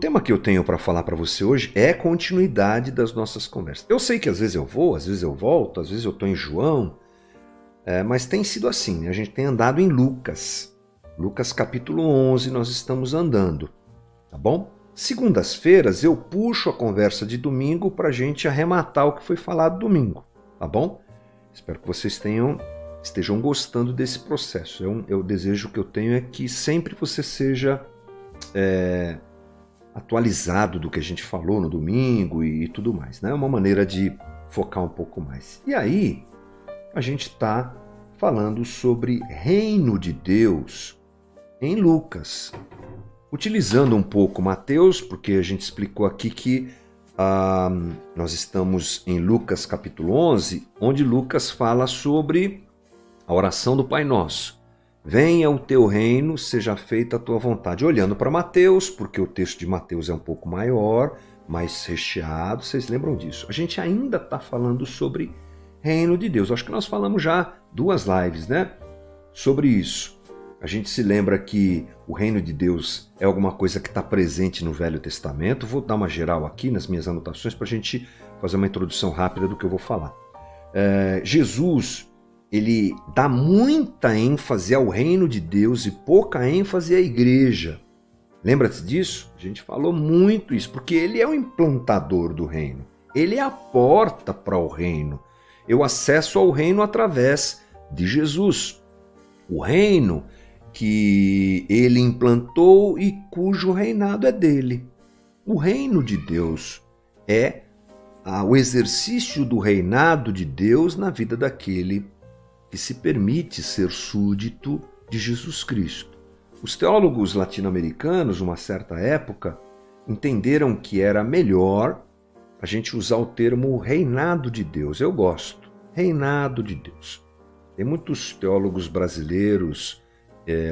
tema que eu tenho para falar para você hoje é continuidade das nossas conversas. Eu sei que às vezes eu vou, às vezes eu volto, às vezes eu estou em João, mas tem sido assim, né? A gente tem andado em Lucas. Lucas capítulo 11 nós estamos andando, tá bom? Segundas-feiras eu puxo a conversa de domingo para a gente arrematar o que foi falado domingo, tá bom? Espero que vocês estejam gostando desse processo. O desejo que eu tenho é que sempre você seja atualizado do que a gente falou no domingo e tudo mais, né? É uma maneira de focar um pouco mais. E aí, a gente está falando sobre reino de Deus em Lucas, utilizando um pouco Mateus, porque a gente explicou aqui que nós estamos em Lucas capítulo 11, onde Lucas fala sobre a oração do Pai Nosso. Venha o teu reino, seja feita a tua vontade. Olhando para Mateus, porque o texto de Mateus é um pouco maior, mais recheado, vocês lembram disso? A gente ainda está falando sobre reino de Deus. Acho que nós falamos já 2 lives, né? Sobre isso. A gente se lembra que o reino de Deus é alguma coisa que está presente no Velho Testamento. Vou dar uma geral aqui nas minhas anotações para a gente fazer uma introdução rápida do que eu vou falar. Jesus, ele dá muita ênfase ao reino de Deus e pouca ênfase à igreja. Lembra-se disso? A gente falou muito isso, porque ele é o implantador do reino. Ele é a porta para o reino. Eu acesso ao reino através de Jesus. O reino que ele implantou e cujo reinado é dele. O reino de Deus é o exercício do reinado de Deus na vida daquele que se permite ser súdito de Jesus Cristo. Os teólogos latino-americanos, numa certa época, entenderam que era melhor a gente usar o termo reinado de Deus. Eu gosto. Reinado de Deus. Tem muitos teólogos brasileiros,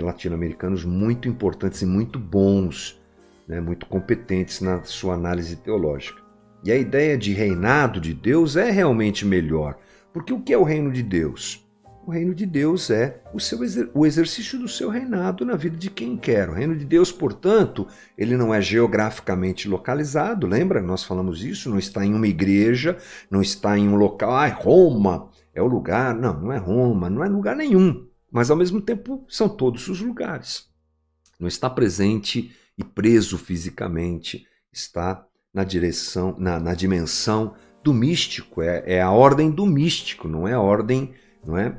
latino-americanos muito importantes e muito bons, né, muito competentes na sua análise teológica. E a ideia de reinado de Deus é realmente melhor. Porque o que é o reino de Deus? O reino de Deus é o exercício do seu reinado na vida de quem quer. O reino de Deus, portanto, ele não é geograficamente localizado, lembra? Nós falamos isso, não está em uma igreja, não está em um local, Roma é o lugar. Não, não é Roma, não é lugar nenhum. Mas, ao mesmo tempo, são todos os lugares. Não está presente e preso fisicamente, está na dimensão do místico, é a ordem do místico, não é a ordem, não é,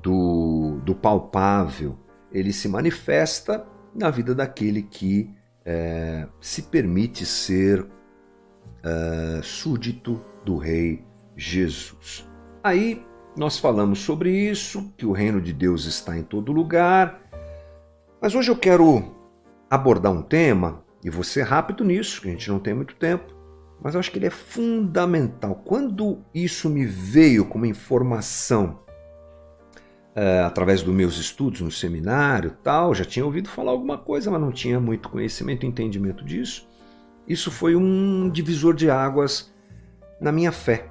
do palpável. Ele se manifesta na vida daquele que se permite ser súdito do Rei Jesus. Aí nós falamos sobre isso, que o reino de Deus está em todo lugar, mas hoje eu quero abordar um tema, e vou ser rápido nisso, que a gente não tem muito tempo, mas eu acho que ele é fundamental. Quando isso me veio como informação, através dos meus estudos no seminário e tal, já tinha ouvido falar alguma coisa, mas não tinha muito conhecimento e entendimento disso. Isso foi um divisor de águas na minha fé,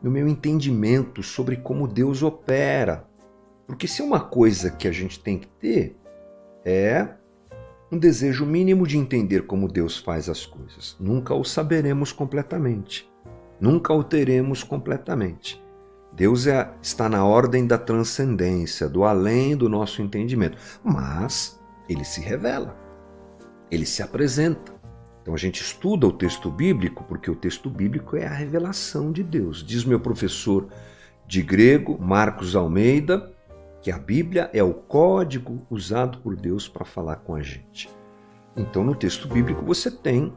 no meu entendimento sobre como Deus opera. Porque se é uma coisa que a gente tem que ter, é um desejo mínimo de entender como Deus faz as coisas. Nunca o saberemos completamente. Nunca o teremos completamente. Deus está na ordem da transcendência, do além do nosso entendimento. Mas ele se revela, ele se apresenta. Então a gente estuda o texto bíblico porque o texto bíblico é a revelação de Deus. Diz meu professor de grego, Marcos Almeida, que a Bíblia é o código usado por Deus para falar com a gente. Então no texto bíblico você tem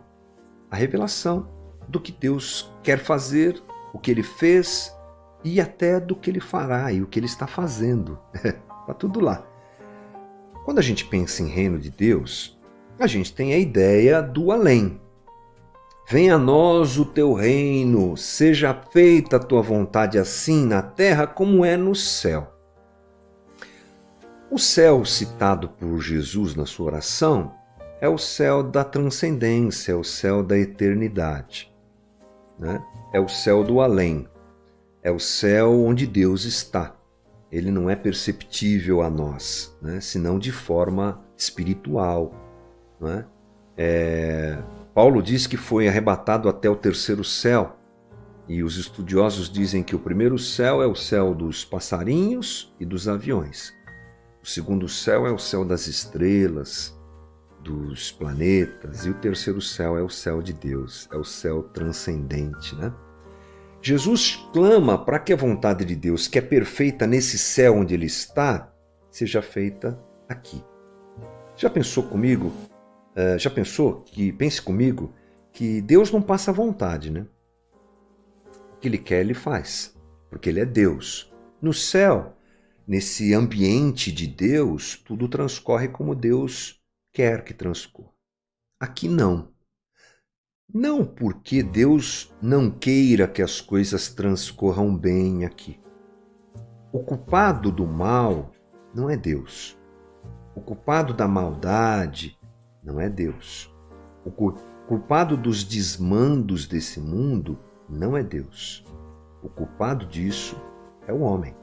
a revelação do que Deus quer fazer, o que ele fez e até do que ele fará e o que ele está fazendo. Está tudo lá. Quando a gente pensa em reino de Deus, a gente tem a ideia do além. Venha a nós o teu reino, seja feita a tua vontade assim na terra como é no céu. O céu citado por Jesus na sua oração é o céu da transcendência, é o céu da eternidade, né? É o céu do além, é o céu onde Deus está. Ele não é perceptível a nós, né? Senão de forma espiritual, né? Paulo diz que foi arrebatado até o terceiro céu, e os estudiosos dizem que o primeiro céu é o céu dos passarinhos e dos aviões. O segundo céu é o céu das estrelas, dos planetas, e o terceiro céu é o céu de Deus, é o céu transcendente, né? Jesus clama para que a vontade de Deus, que é perfeita nesse céu onde ele está, seja feita aqui. Já pensou comigo? Pense comigo que Deus não passa vontade, né? O que ele quer, ele faz, porque ele é Deus. No céu, nesse ambiente de Deus, tudo transcorre como Deus quer que transcorra. Aqui não. Não porque Deus não queira que as coisas transcorram bem aqui. O culpado do mal não é Deus. O culpado da maldade não é Deus. O culpado dos desmandos desse mundo não é Deus. O culpado disso é o homem.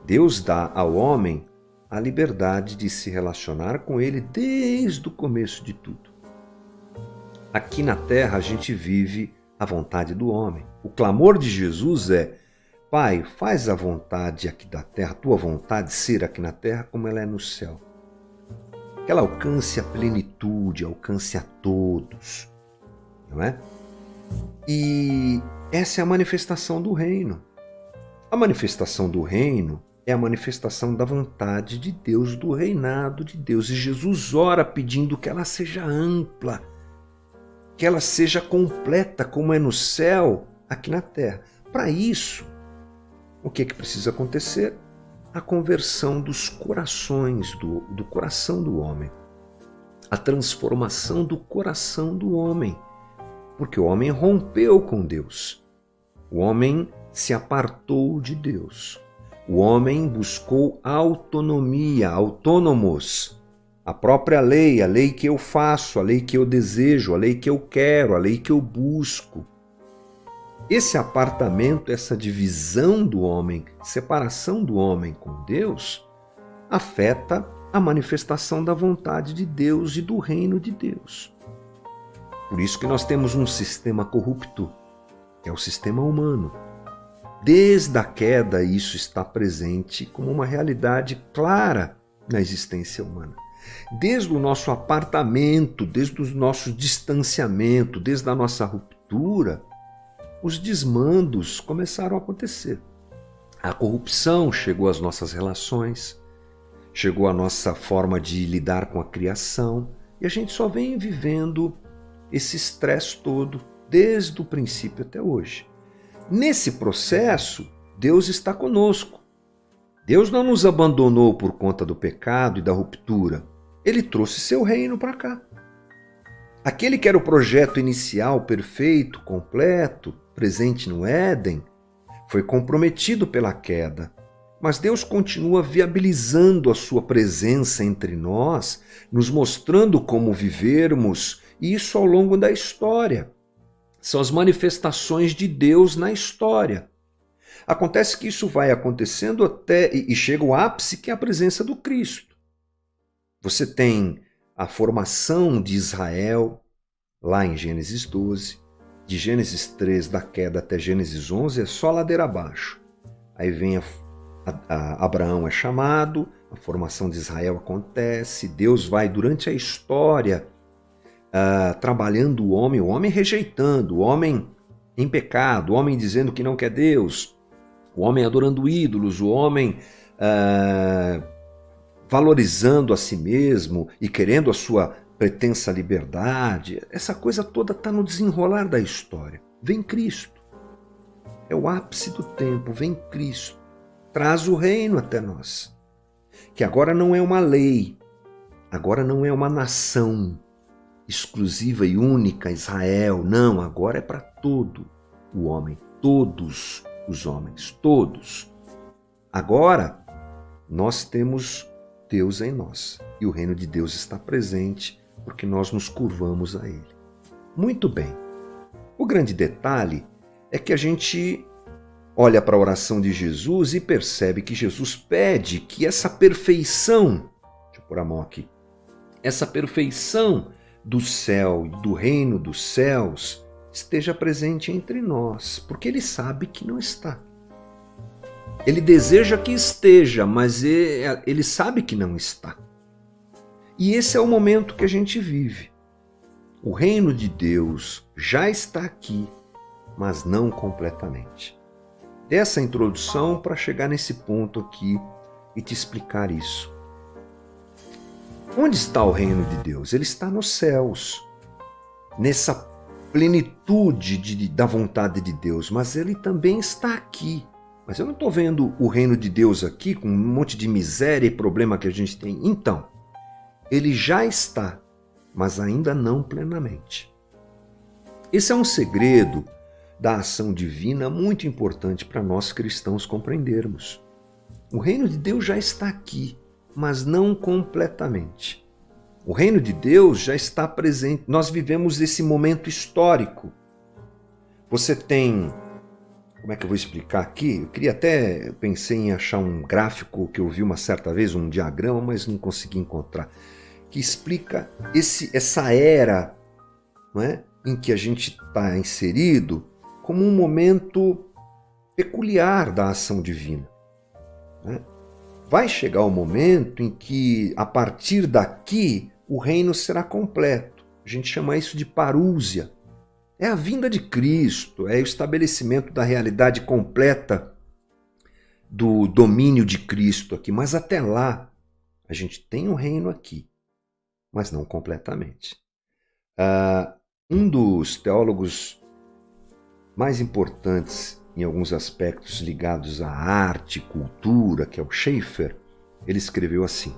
Deus dá ao homem a liberdade de se relacionar com ele desde o começo de tudo. Aqui na terra a gente vive a vontade do homem. O clamor de Jesus é: Pai, faz a vontade aqui da terra, a tua vontade ser aqui na terra como ela é no céu. Que ela alcance a plenitude, alcance a todos, não é? E essa é a manifestação do reino. A manifestação do reino é a manifestação da vontade de Deus, do reinado de Deus. E Jesus ora pedindo que ela seja ampla, que ela seja completa, como é no céu, aqui na terra. Para isso, o que precisa acontecer? A conversão dos corações, do coração do homem. A transformação do coração do homem. Porque o homem rompeu com Deus. O homem se apartou de Deus. O homem buscou autonomia, autônomos. A própria lei, a lei que eu faço, a lei que eu desejo, a lei que eu quero, a lei que eu busco. Esse apartamento, essa divisão do homem, separação do homem com Deus, afeta a manifestação da vontade de Deus e do reino de Deus. Por isso que nós temos um sistema corrupto, que é o sistema humano. Desde a queda, isso está presente como uma realidade clara na existência humana. Desde o nosso apartamento, desde o nosso distanciamento, desde a nossa ruptura, os desmandos começaram a acontecer. A corrupção chegou às nossas relações, chegou à nossa forma de lidar com a criação, e a gente só vem vivendo esse estresse todo desde o princípio até hoje. Nesse processo, Deus está conosco. Deus não nos abandonou por conta do pecado e da ruptura. Ele trouxe seu reino para cá. Aquele que era o projeto inicial perfeito, completo, presente no Éden, foi comprometido pela queda. Mas Deus continua viabilizando a sua presença entre nós, nos mostrando como vivermos, e isso ao longo da história. São as manifestações de Deus na história. Acontece que isso vai acontecendo até e chega o ápice, que é a presença do Cristo. Você tem a formação de Israel, lá em Gênesis 12, de Gênesis 3 da queda até Gênesis 11 é só ladeira abaixo. Aí vem Abraão é chamado, a formação de Israel acontece, Deus vai durante a história trabalhando o homem rejeitando, o homem em pecado, o homem dizendo que não quer Deus, o homem adorando ídolos, o homem valorizando a si mesmo e querendo a sua pretensa liberdade. Essa coisa toda está no desenrolar da história. Vem Cristo. É o ápice do tempo. Vem Cristo. Traz o reino até nós. Que agora não é uma lei. Agora não é uma nação exclusiva e única, Israel. Não, agora é para todo o homem. Todos os homens. Todos. Agora nós temos Deus em nós. E o reino de Deus está presente porque nós nos curvamos a Ele. Muito bem. O grande detalhe é que a gente olha para a oração de Jesus e percebe que Jesus pede que essa perfeição, deixa eu pôr a mão aqui, essa perfeição do céu e do reino dos céus esteja presente entre nós, porque ele sabe que não está. Ele deseja que esteja, mas ele sabe que não está. E esse é o momento que a gente vive. O reino de Deus já está aqui, mas não completamente. Dessa introdução para chegar nesse ponto aqui e te explicar isso. Onde está o reino de Deus? Ele está nos céus, nessa plenitude da vontade de Deus, mas ele também está aqui. Mas eu não estou vendo o reino de Deus aqui com um monte de miséria e problema que a gente tem. Então, ele já está, mas ainda não plenamente. Esse é um segredo da ação divina muito importante para nós cristãos compreendermos. O reino de Deus já está aqui, mas não completamente. O reino de Deus já está presente. Nós vivemos esse momento histórico. Você tem... Como é que eu vou explicar aqui? Pensei em achar um gráfico que eu vi uma certa vez, um diagrama, mas não consegui encontrar, que explica essa era, não é, em que a gente está inserido como um momento peculiar da ação divina. Né? Vai chegar o momento em que, a partir daqui, o reino será completo. A gente chama isso de parúzia. É a vinda de Cristo, é o estabelecimento da realidade completa do domínio de Cristo aqui. Mas até lá, a gente tem um reino aqui, mas não completamente. Um dos teólogos mais importantes em alguns aspectos ligados à arte, cultura, que é o Schaeffer, ele escreveu assim: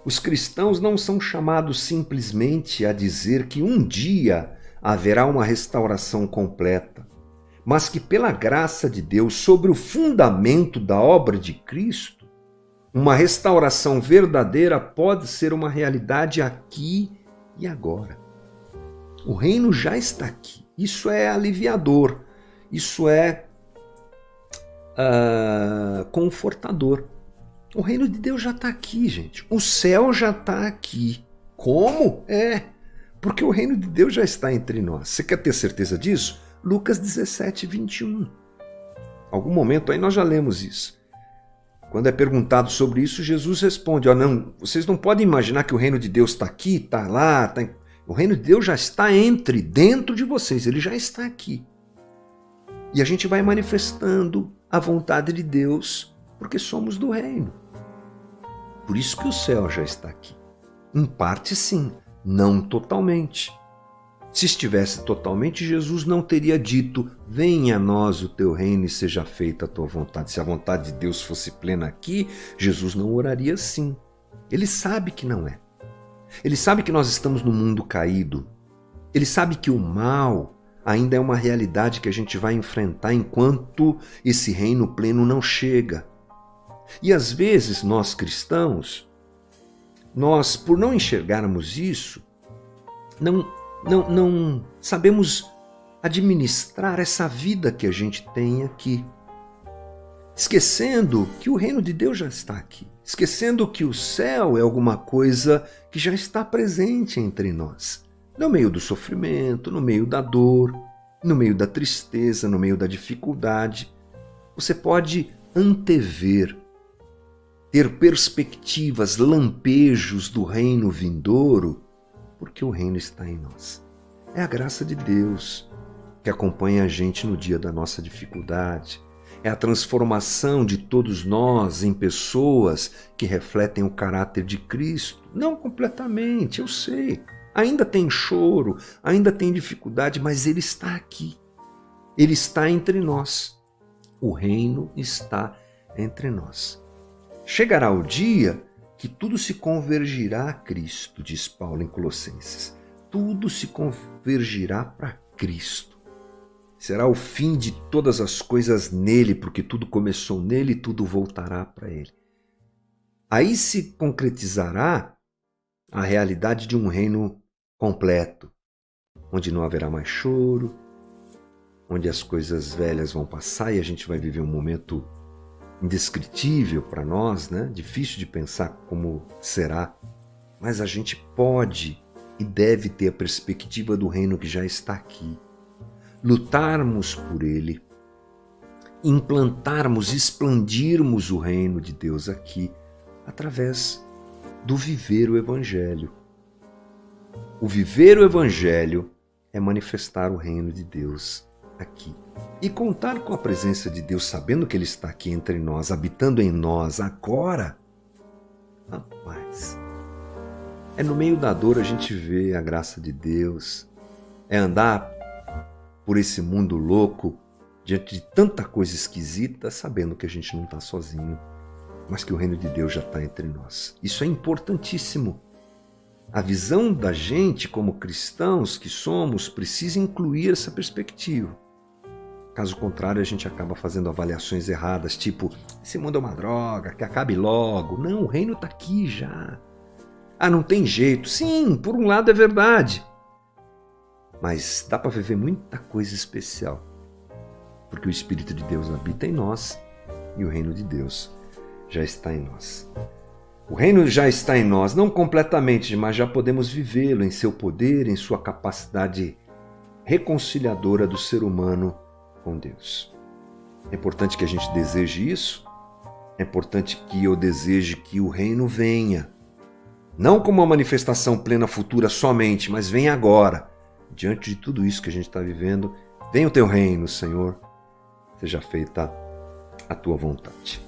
os cristãos não são chamados simplesmente a dizer que um dia haverá uma restauração completa, mas que pela graça de Deus, sobre o fundamento da obra de Cristo, uma restauração verdadeira pode ser uma realidade aqui e agora. O reino já está aqui. Isso é aliviador. Isso é confortador. O reino de Deus já está aqui, gente. O céu já está aqui. Como? Porque o reino de Deus já está entre nós. Você quer ter certeza disso? Lucas 17, 21. Algum momento aí nós já lemos isso. Quando é perguntado sobre isso, Jesus responde: não, vocês não podem imaginar que o reino de Deus está aqui, está lá. O reino de Deus já está dentro de vocês. Ele já está aqui. E a gente vai manifestando a vontade de Deus, porque somos do reino. Por isso que o céu já está aqui. Em parte, sim. Não totalmente. Se estivesse totalmente, Jesus não teria dito: venha a nós o teu reino e seja feita a tua vontade. Se a vontade de Deus fosse plena aqui, Jesus não oraria assim. Ele sabe que não é. Ele sabe que nós estamos no mundo caído. Ele sabe que o mal ainda é uma realidade que a gente vai enfrentar enquanto esse reino pleno não chega. E às vezes nós cristãos, por não enxergarmos isso, não sabemos administrar essa vida que a gente tem aqui. Esquecendo que o reino de Deus já está aqui. Esquecendo que o céu é alguma coisa que já está presente entre nós. No meio do sofrimento, no meio da dor, no meio da tristeza, no meio da dificuldade. Você pode antever, ter perspectivas, lampejos do reino vindouro, porque o reino está em nós. É a graça de Deus que acompanha a gente no dia da nossa dificuldade. É a transformação de todos nós em pessoas que refletem o caráter de Cristo. Não completamente, eu sei. Ainda tem choro, ainda tem dificuldade, mas Ele está aqui. Ele está entre nós. O reino está entre nós. Chegará o dia que tudo se convergirá a Cristo, diz Paulo em Colossenses. Tudo se convergirá para Cristo. Será o fim de todas as coisas nele, porque tudo começou nele e tudo voltará para ele. Aí se concretizará a realidade de um reino completo, onde não haverá mais choro, onde as coisas velhas vão passar e a gente vai viver um momento indescritível para nós, né? Difícil de pensar como será, mas a gente pode e deve ter a perspectiva do reino que já está aqui. Lutarmos por ele, implantarmos, expandirmos o reino de Deus aqui, através do viver o Evangelho. O viver o Evangelho é manifestar o reino de Deus aqui. E contar com a presença de Deus, sabendo que Ele está aqui entre nós, habitando em nós agora. Rapaz, é no meio da dor a gente vê a graça de Deus. É andar por esse mundo louco, diante de tanta coisa esquisita, sabendo que a gente não está sozinho, mas que o reino de Deus já está entre nós. Isso é importantíssimo. A visão da gente, como cristãos que somos, precisa incluir essa perspectiva. Caso contrário, a gente acaba fazendo avaliações erradas, tipo, esse mundo é uma droga, que acabe logo. Não, o reino está aqui já. Ah, não tem jeito. Sim, por um lado é verdade. Mas dá para viver muita coisa especial. Porque o Espírito de Deus habita em nós e o reino de Deus já está em nós. O reino já está em nós, não completamente, mas já podemos vivê-lo em seu poder, em sua capacidade reconciliadora do ser humano com Deus. É importante que a gente deseje isso. É importante que eu deseje que o reino venha. Não como uma manifestação plena futura somente, mas venha agora. Diante de tudo isso que a gente está vivendo, venha o teu reino, Senhor. Seja feita a tua vontade.